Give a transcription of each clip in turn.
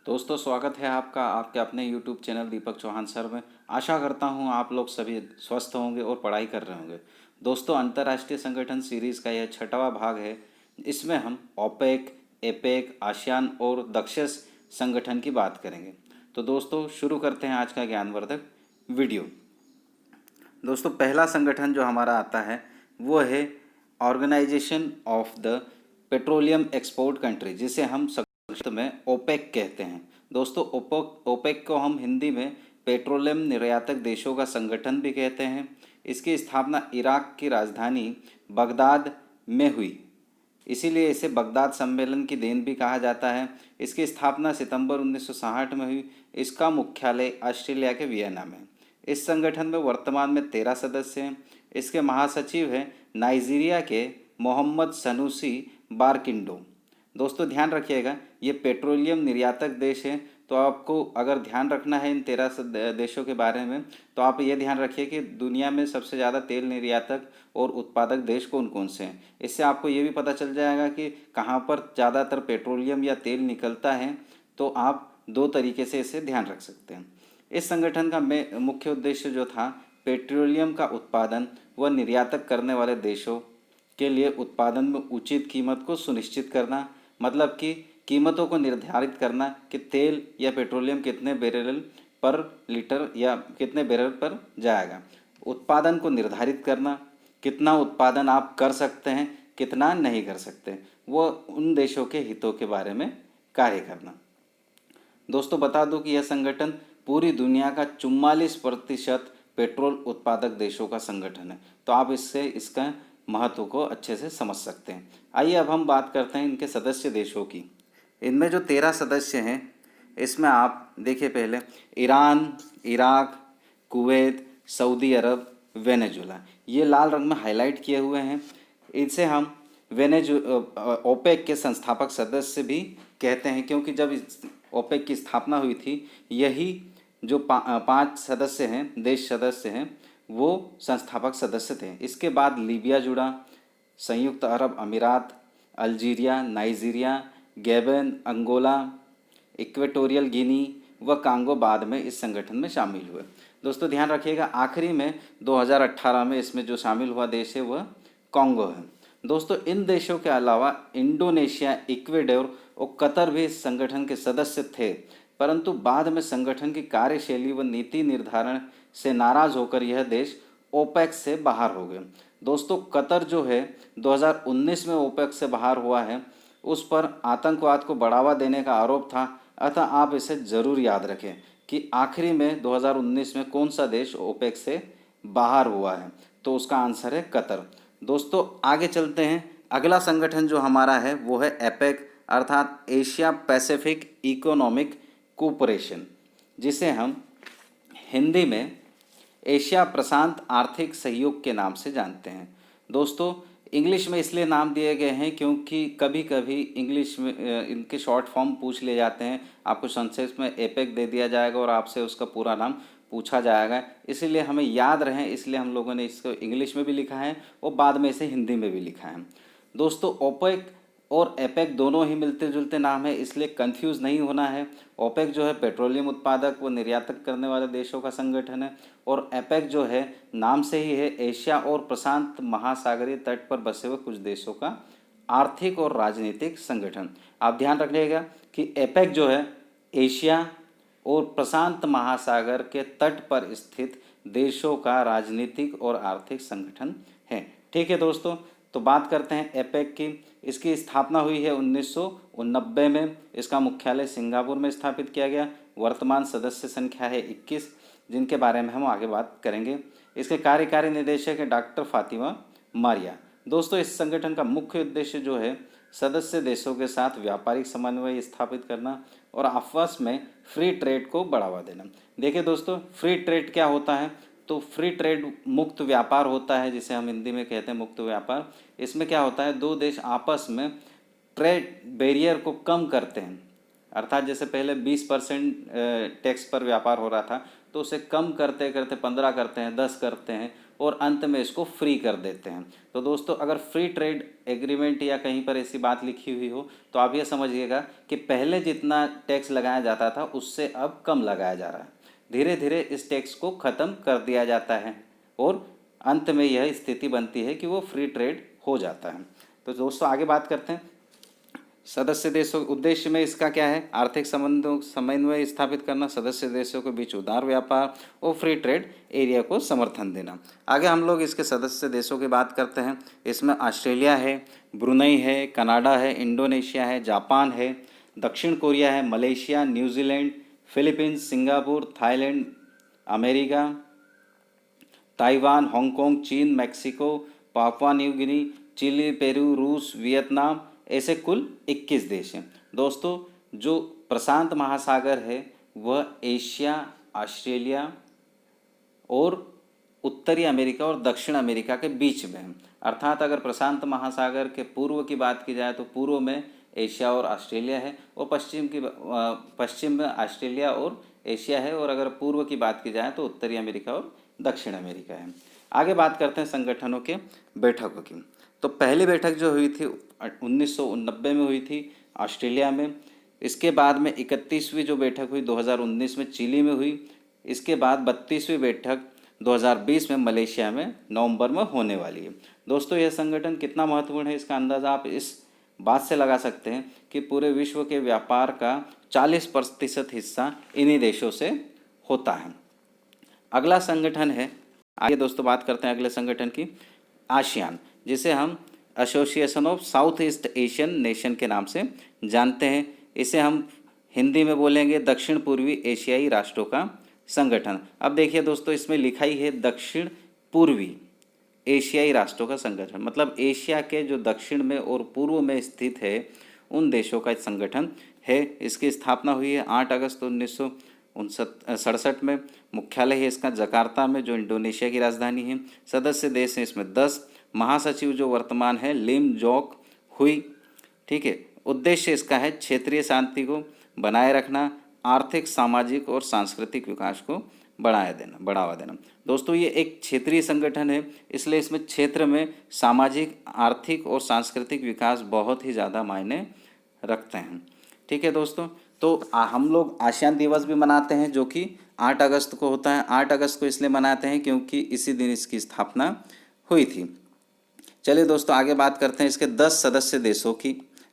दोस्तों, स्वागत है आपका आपके अपने YouTube चैनल दीपक चौहान सर में। आशा करता हूँ आप लोग सभी स्वस्थ होंगे और पढ़ाई कर रहे होंगे। दोस्तों, अंतर्राष्ट्रीय संगठन सीरीज़ का यह छठवां भाग है। इसमें हम ओपेक, एपेक, आसियान और दक्षस संगठन की बात करेंगे। तो दोस्तों, शुरू करते हैं आज का ज्ञानवर्धक वीडियो। दोस्तों, पहला संगठन जो हमारा आता है वो है organisation of the petroleum export country, जिसे हम संक्षिप्त में ओपेक कहते हैं। दोस्तों, ओपेक को हम हिंदी में पेट्रोलियम निर्यातक देशों का संगठन भी कहते हैं। इसकी स्थापना इराक की राजधानी बगदाद में हुई, इसीलिए इसे बगदाद सम्मेलन की देन भी कहा जाता है। इसकी स्थापना सितंबर 1960 में हुई। इसका मुख्यालय ऑस्ट्रेलिया के वियना में। इस संगठन में वर्तमान में 13 सदस्य हैं। इसके महासचिव हैं नाइजीरिया के मोहम्मद सनूसी बारकिंडो। दोस्तों, ध्यान रखिएगा, ये पेट्रोलियम निर्यातक देश है। तो आपको अगर ध्यान रखना है इन 13 देशों के बारे में, तो आप ये ध्यान रखिए कि दुनिया में सबसे ज़्यादा तेल निर्यातक और उत्पादक देश कौन कौन से हैं। इससे आपको ये भी पता चल जाएगा कि कहाँ पर ज़्यादातर पेट्रोलियम या तेल निकलता है। तो आप दो तरीके से इसे ध्यान रख सकते हैं। इस संगठन का मुख्य उद्देश्य जो था, पेट्रोलियम का उत्पादन व निर्यातक करने वाले देशों के लिए उत्पादन में उचित कीमत को सुनिश्चित करना, मतलब कि कीमतों को निर्धारित करना कि तेल या पेट्रोलियम कितने बैरल पर लीटर या कितने बैरल पर जाएगा। उत्पादन को निर्धारित करना, कितना उत्पादन आप कर सकते हैं, कितना नहीं कर सकते, वो उन देशों के हितों के बारे में कार्य करना। दोस्तों, बता दूं कि यह संगठन पूरी दुनिया का 44% पेट्रोल उत्पादक देशों का संगठन है। तो आप इससे इसका महत्व को अच्छे से समझ सकते हैं। आइए अब हम बात करते हैं इनके सदस्य देशों की। इनमें जो 13 सदस्य हैं, इसमें आप देखिए पहले ईरान, इराक, कुवैत, सऊदी अरब, वेनेजुला, ये लाल रंग में हाईलाइट किए हुए हैं। इसे हम ओपेक के संस्थापक सदस्य भी कहते हैं, क्योंकि जब ओपेक की स्थापना हुई थी, यही जो 5 सदस्य हैं, देश सदस्य हैं, वो संस्थापक सदस्य थे। इसके बाद लीबिया जुड़ा, संयुक्त अरब अमीरात, Algeria, Nigeria, Gabon, Angola, Equatorial Guinea व कांगो बाद में इस संगठन में शामिल हुए। दोस्तों, ध्यान रखिएगा, आखिरी में 2018 में इसमें जो शामिल हुआ देश है वह कांगो है। दोस्तों, इन देशों के अलावा इंडोनेशिया, इक्वेडोर और कतर भी इस संगठन के सदस्य थे, परंतु बाद में संगठन की कार्यशैली व नीति निर्धारण से नाराज होकर यह देश ओपेक से बाहर हो गए। दोस्तों, कतर जो है 2019 में ओपेक से बाहर हुआ है। उस पर आतंकवाद को बढ़ावा देने का आरोप था। अतः आप इसे ज़रूर याद रखें कि आखिरी में 2019 में कौन सा देश ओपेक से बाहर हुआ है। तो उसका आंसर है कतर। दोस्तों, आगे चलते हैं। अगला संगठन जो हमारा है वो है एपेक, अर्थात एशिया पैसिफिक इकोनॉमिक कोऑपरेशन, जिसे हम हिंदी में एशिया प्रशांत आर्थिक सहयोग के नाम से जानते हैं। दोस्तों, इंग्लिश में इसलिए नाम दिए गए हैं क्योंकि कभी कभी इंग्लिश में इनके शॉर्ट फॉर्म पूछ लिए जाते हैं। आपको संक्षेप में एपेक दे दिया जाएगा और आपसे उसका पूरा नाम पूछा जाएगा। इसीलिए हमें याद रहे, इसलिए हम लोगों ने इसको इंग्लिश में भी लिखा है और बाद में इसे हिंदी में भी लिखा है। दोस्तों, ओपेक और एपेक दोनों ही मिलते जुलते नाम है, इसलिए कंफ्यूज नहीं होना है। ओपेक जो है पेट्रोलियम उत्पादक व निर्यातक करने वाले देशों का संगठन है, और एपेक जो है नाम से ही है एशिया और प्रशांत महासागरीय तट पर बसे हुए कुछ देशों का आर्थिक और राजनीतिक संगठन। आप ध्यान रखिएगा कि एपेक जो है एशिया और प्रशांत महासागर के तट पर स्थित देशों का राजनीतिक और आर्थिक संगठन है। ठीक है दोस्तों, तो बात करते हैं एपेक की। इसकी स्थापना हुई है 1990 में। इसका मुख्यालय सिंगापुर में स्थापित किया गया। वर्तमान सदस्य संख्या है 21, जिनके बारे में हम आगे बात करेंगे। इसके कार्यकारी निदेशक है डॉक्टर फातिमा मारिया। दोस्तों, इस संगठन का मुख्य उद्देश्य जो है सदस्य देशों के साथ व्यापारिक समन्वय स्थापित करना और आपस में फ्री ट्रेड को बढ़ावा देना। देखिए दोस्तों, फ्री ट्रेड क्या होता है? तो फ्री ट्रेड मुक्त व्यापार होता है, जिसे हम हिंदी में कहते हैं मुक्त व्यापार। इसमें क्या होता है, दो देश आपस में ट्रेड बैरियर को कम करते हैं। अर्थात जैसे पहले 20% टैक्स पर व्यापार हो रहा था, तो उसे कम करते करते 15 करते हैं, 10 करते हैं, और अंत में इसको फ्री कर देते हैं। तो दोस्तों अगर फ्री ट्रेड एग्रीमेंट या कहीं पर ऐसी बात लिखी हुई हो तो आप ये समझिएगा कि पहले जितना टैक्स लगाया जाता था उससे अब कम लगाया जा रहा है। धीरे धीरे इस टैक्स को ख़त्म कर दिया जाता है और अंत में यह स्थिति बनती है कि वो फ्री ट्रेड हो जाता है। तो दोस्तों आगे बात करते हैं सदस्य देशों उद्देश्य में इसका क्या है, आर्थिक संबंधों समन्वय स्थापित करना, सदस्य देशों के बीच उदार व्यापार और फ्री ट्रेड एरिया को समर्थन देना। आगे हम लोग इसके सदस्य देशों की बात करते हैं। इसमें ऑस्ट्रेलिया है, ब्रुनई है, कनाडा है, इंडोनेशिया है, जापान है, दक्षिण कोरिया है, Malaysia, New Zealand, Philippines, Singapore, Thailand, America, Taiwan, Hong Kong, चीन, Mexico, Papua New Guinea, Chile, Peru, रूस, वियतनाम, ऐसे कुल 21 देश हैं। दोस्तों जो प्रशांत महासागर है वह एशिया, ऑस्ट्रेलिया और उत्तरी अमेरिका और दक्षिण अमेरिका के बीच में है। अर्थात अगर प्रशांत महासागर के पूर्व की बात की जाए तो पूर्व में एशिया और ऑस्ट्रेलिया है और पश्चिम में ऑस्ट्रेलिया और एशिया है, और अगर पूर्व की बात की जाए तो उत्तरी अमेरिका और दक्षिण अमेरिका है। आगे बात करते हैं संगठनों के बैठकों की। तो पहली बैठक जो हुई थी 1990 में हुई थी ऑस्ट्रेलिया में। इसके बाद में 31वीं जो बैठक हुई 2019 में चिली में हुई। इसके बाद 32वीं बैठक 2020 में मलेशिया में नवंबर में होने वाली है। दोस्तों यह संगठन कितना महत्वपूर्ण है इसका अंदाज़ा आप इस बात से लगा सकते हैं कि पूरे विश्व के व्यापार का 40% हिस्सा इन्हीं देशों से होता है। अगला संगठन है, आइए दोस्तों बात करते हैं अगले संगठन की, आसियान, जिसे हम association of south east Asian nation के नाम से जानते हैं। इसे हम हिंदी में बोलेंगे दक्षिण पूर्वी एशियाई राष्ट्रों का संगठन। अब देखिए दोस्तों इसमें लिखा ही है दक्षिण पूर्वी एशियाई राष्ट्रों का संगठन, मतलब एशिया के जो दक्षिण में और पूर्व में स्थित है उन देशों का संगठन है। इसकी स्थापना हुई है 8 अगस्त 1967 में। मुख्यालय है इसका जकार्ता में जो इंडोनेशिया की राजधानी है। सदस्य देश हैं इसमें 10। महासचिव जो वर्तमान है लिम जोक हुई। ठीक है, उद्देश्य इसका है क्षेत्रीय शांति को बनाए रखना, आर्थिक, सामाजिक और सांस्कृतिक विकास को बढ़ावा देना। दोस्तों ये एक क्षेत्रीय संगठन है, इसलिए इसमें क्षेत्र में सामाजिक, आर्थिक और सांस्कृतिक विकास बहुत ही ज़्यादा मायने रखते हैं। ठीक है दोस्तों, तो हम लोग आसियान दिवस भी मनाते हैं जो कि 8 अगस्त को होता है। 8 अगस्त को इसलिए मनाते हैं क्योंकि इसी दिन इसकी स्थापना हुई थी। चलिए दोस्तों आगे बात करते हैं इसके 10 सदस्य देशों की।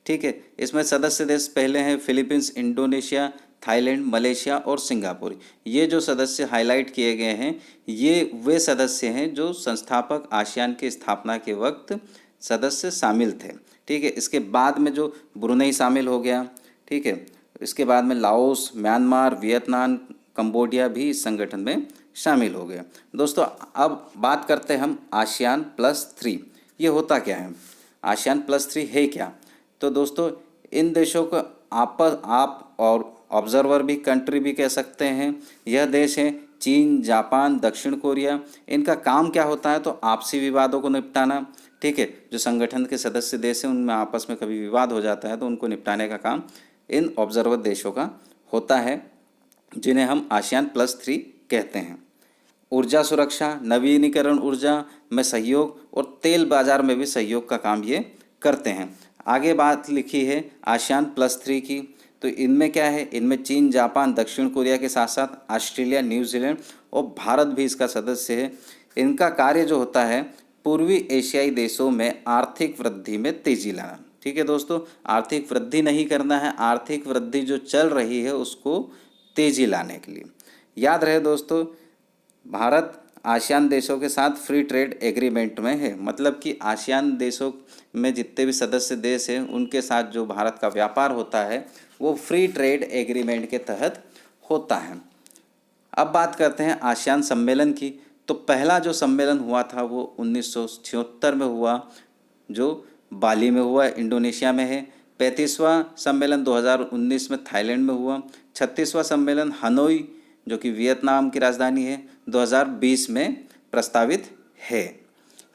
ठीक है, इसमें सदस्य देश पहले हैं फिलीपींस, इंडोनेशिया, थाईलैंड, मलेशिया और सिंगापुर। ये जो सदस्य हाईलाइट किए गए हैं ये वे सदस्य हैं जो संस्थापक आसियान की स्थापना के वक्त सदस्य शामिल थे। ठीक है, इसके बाद में जो ब्रुनई शामिल हो गया। ठीक है, इसके बाद में लाओस, म्यांमार, वियतनाम, कंबोडिया भी इस संगठन में शामिल हो गए। दोस्तों अब बात करते हैं हम आसियान +3। ये होता क्या है, आसियान +3 है क्या? तो दोस्तों इन देशों को आप और ऑब्जर्वर भी, कंट्री भी कह सकते हैं। यह देश हैं चीन, जापान, दक्षिण कोरिया। इनका काम क्या होता है, तो आपसी विवादों को निपटाना। ठीक है, जो संगठन के सदस्य देश हैं उनमें आपस में कभी विवाद हो जाता है तो उनको निपटाने का काम इन ऑब्जर्वर देशों का होता है, जिन्हें हम आसियान +3 कहते हैं। ऊर्जा सुरक्षा, नवीनीकरण ऊर्जा में सहयोग और तेल बाजार में भी सहयोग का काम ये करते हैं। आगे बात लिखी है आसियान +3 की, तो इनमें क्या है, इनमें चीन, जापान, दक्षिण कोरिया के साथ साथ ऑस्ट्रेलिया, न्यूजीलैंड और भारत भी इसका सदस्य है। इनका कार्य जो होता है पूर्वी एशियाई देशों में आर्थिक वृद्धि में तेजी लाना। ठीक है दोस्तों, आर्थिक वृद्धि नहीं करना है, आर्थिक वृद्धि जो चल रही है उसको तेजी लाने के लिए। याद रहे दोस्तों, भारत आसियान देशों के साथ फ्री ट्रेड एग्रीमेंट में है, मतलब कि आसियान देशों में जितने भी सदस्य देश हैं उनके साथ जो भारत का व्यापार होता है वो फ्री ट्रेड एग्रीमेंट के तहत होता है। अब बात करते हैं आसियान सम्मेलन की। तो पहला जो सम्मेलन हुआ था वो 1976 में हुआ, जो बाली में हुआ, इंडोनेशिया में है। 35वां सम्मेलन 2019 में थाईलैंड में हुआ। 36वां सम्मेलन हनोई जो कि वियतनाम की राजधानी है 2020 में प्रस्तावित है।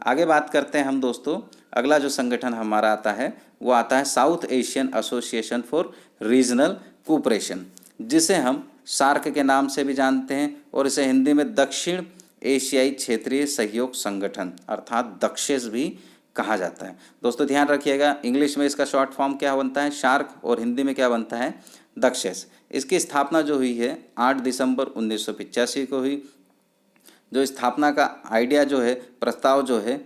आगे बात करते हैं हम दोस्तों, अगला जो संगठन हमारा आता है वो आता है south Asian association for regional cooperation, जिसे हम सार्क के नाम से भी जानते हैं और इसे हिंदी में दक्षिण एशियाई क्षेत्रीय सहयोग संगठन अर्थात दक्षेस भी कहा जाता है। दोस्तों ध्यान रखिएगा, इंग्लिश में इसका शॉर्ट फॉर्म क्या बनता है, शार्क, और हिंदी में क्या बनता है, दक्षेस। इसकी स्थापना जो हुई है 8 दिसंबर 1985 को हुई। जो स्थापना का आइडिया जो है, प्रस्ताव जो है,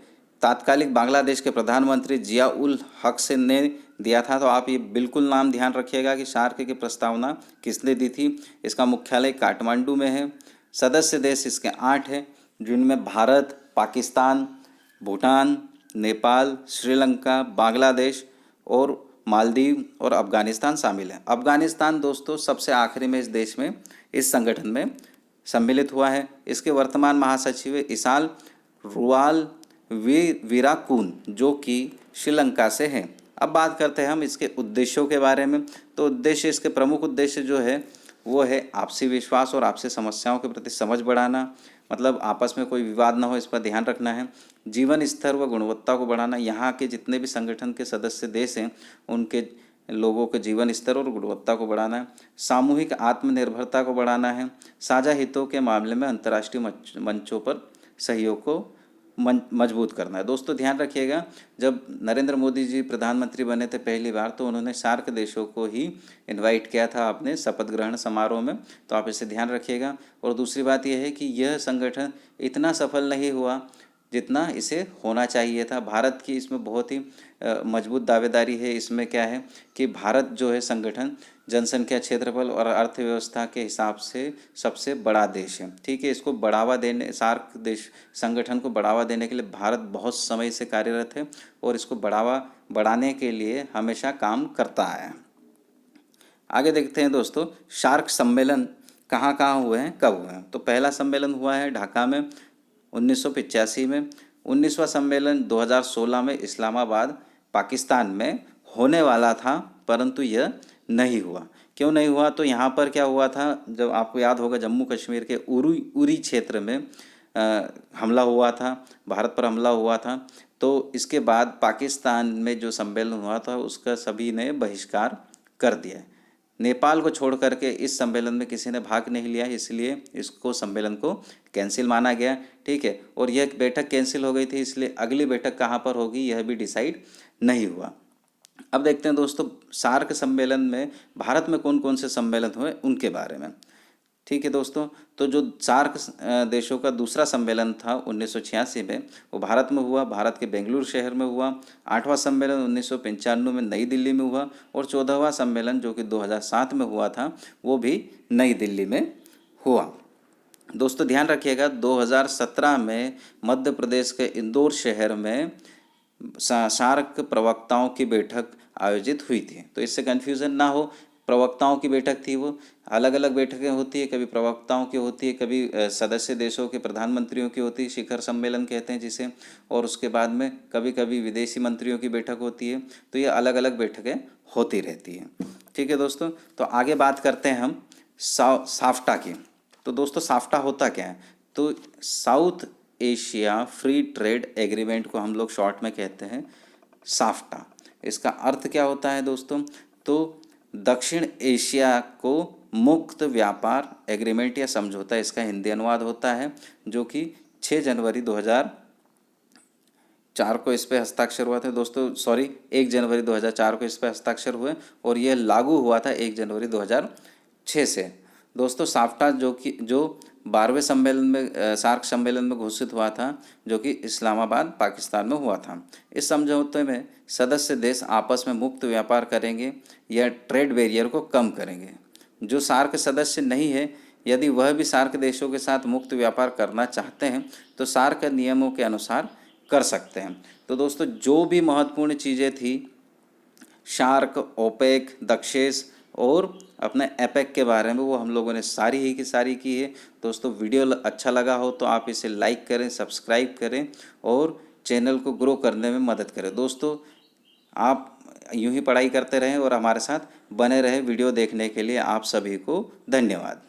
तात्कालिक बांग्लादेश के प्रधानमंत्री जिया उल हक से ने दिया था। तो आप ये बिल्कुल नाम ध्यान रखिएगा कि शार्क की प्रस्तावना किसने दी थी। इसका मुख्यालय काठमांडू में है। सदस्य देश इसके 8 हैं, जिनमें भारत, पाकिस्तान, भूटान, नेपाल, श्रीलंका, बांग्लादेश और मालदीव और अफगानिस्तान शामिल है। अफगानिस्तान दोस्तों सबसे आखिरी में इस देश में, इस संगठन में सम्मिलित हुआ है। इसके वर्तमान महासचिव इसाल रुआल वीराकून, जो कि श्रीलंका से हैं। अब बात करते हैं हम इसके उद्देश्यों के बारे में। तो उद्देश्य, इसके प्रमुख उद्देश्य जो है वो है आपसी विश्वास और आपसी समस्याओं के प्रति समझ बढ़ाना, मतलब आपस में कोई विवाद ना हो, इस पर ध्यान रखना है। जीवन स्तर व गुणवत्ता को बढ़ाना, यहाँ के जितने भी संगठन के सदस्य देश हैं उनके लोगों के जीवन स्तर और गुणवत्ता को बढ़ाना है। सामूहिक आत्मनिर्भरता को बढ़ाना है। साझा हितों के मामले में अंतर्राष्ट्रीय मंचों पर सहयोग को मजबूत करना है। दोस्तों ध्यान रखिएगा, जब नरेंद्र मोदी जी प्रधानमंत्री बने थे पहली बार, तो उन्होंने सार्क देशों को ही इनवाइट किया था अपने शपथ ग्रहण समारोह में। तो आप इसे ध्यान रखिएगा। और दूसरी बात यह है कि यह संगठन इतना सफल नहीं हुआ जितना इसे होना चाहिए था। भारत की इसमें बहुत ही मजबूत दावेदारी है। इसमें क्या है कि भारत जो है संगठन जनसंख्या, क्षेत्रफल और अर्थव्यवस्था के हिसाब से सबसे बड़ा देश है। ठीक है, इसको बढ़ावा देने, सार्क देश संगठन को बढ़ावा देने के लिए भारत बहुत समय से कार्यरत है और इसको बढ़ाने के लिए हमेशा काम करता है। आगे देखते हैं दोस्तों, सार्क सम्मेलन कहाँ कहाँ हुए हैं, कब हुए हैं। तो पहला सम्मेलन हुआ है ढाका में 1985 में। 19वां सम्मेलन 2016 में इस्लामाबाद पाकिस्तान में होने वाला था, परंतु यह नहीं हुआ। क्यों नहीं हुआ, तो यहाँ पर क्या हुआ था, जब आपको याद होगा जम्मू कश्मीर के उरी क्षेत्र में हमला हुआ था, भारत पर हमला हुआ था। तो इसके बाद पाकिस्तान में जो सम्मेलन हुआ था उसका सभी ने बहिष्कार कर दिया। नेपाल को छोड़ करके इस सम्मेलन में किसी ने भाग नहीं लिया, इसलिए इसको सम्मेलन को कैंसिल माना गया। ठीक है, और यह बैठक कैंसिल हो गई थी, इसलिए अगली बैठक कहाँ पर होगी यह भी डिसाइड नहीं हुआ। अब देखते हैं दोस्तों, सार्क सम्मेलन में भारत में कौन कौन से सम्मेलन हुए उनके बारे में। ठीक है दोस्तों, तो जो सार्क देशों का दूसरा सम्मेलन था 1986 में, वो भारत में हुआ, भारत के बेंगलुरु शहर में हुआ। 8वां सम्मेलन 1995 में नई दिल्ली में हुआ और 14वां सम्मेलन जो कि 2007 में हुआ था वो भी नई दिल्ली में हुआ। दोस्तों ध्यान रखिएगा, 2017 में मध्य प्रदेश के इंदौर शहर में सार्क प्रवक्ताओं की बैठक आयोजित हुई थी। तो इससे कन्फ्यूज़न ना हो, प्रवक्ताओं की बैठक थी वो। अलग अलग बैठकें होती है, कभी प्रवक्ताओं की होती है, कभी सदस्य देशों के प्रधानमंत्रियों की होती है, शिखर सम्मेलन कहते हैं जिसे, और उसके बाद में कभी कभी विदेशी मंत्रियों की बैठक होती है। तो ये अलग अलग बैठकें होती रहती हैं। ठीक है दोस्तों, तो आगे बात करते हैं हम साफ्टा की। तो दोस्तों साफ्टा होता क्या है, तो south Asia free trade agreement को हम लोग शॉर्ट में कहते हैं साफ्टा। इसका अर्थ क्या होता है दोस्तों, तो दक्षिण एशिया को मुक्त व्यापार एग्रीमेंट या समझौता इसका हिंदी अनुवाद होता है, जो कि 6 जनवरी 2004 को इस पर हस्ताक्षर हुआ था दोस्तों। 1 जनवरी 2004 को इस पर हस्ताक्षर हुए और यह लागू हुआ था 1 जनवरी 2006 से। दोस्तों साफ्टा जो 12वें सम्मेलन में, सार्क सम्मेलन में घोषित हुआ था, जो कि इस्लामाबाद पाकिस्तान में हुआ था। इस समझौते में सदस्य देश आपस में मुक्त व्यापार करेंगे या ट्रेड बैरियर को कम करेंगे। जो सार्क सदस्य नहीं है, यदि वह भी सार्क देशों के साथ मुक्त व्यापार करना चाहते हैं तो सार्क नियमों के अनुसार कर सकते हैं। तो दोस्तों जो भी महत्वपूर्ण चीज़ें थी सार्क, ओपेक, दक्षेस और अपने एपेक के बारे में, वो हम लोगों ने सारी ही की सारी की है। दोस्तों वीडियो अच्छा लगा हो तो आप इसे लाइक करें, सब्सक्राइब करें और चैनल को ग्रो करने में मदद करें। दोस्तों आप यूं ही पढ़ाई करते रहें और हमारे साथ बने रहें। वीडियो देखने के लिए आप सभी को धन्यवाद।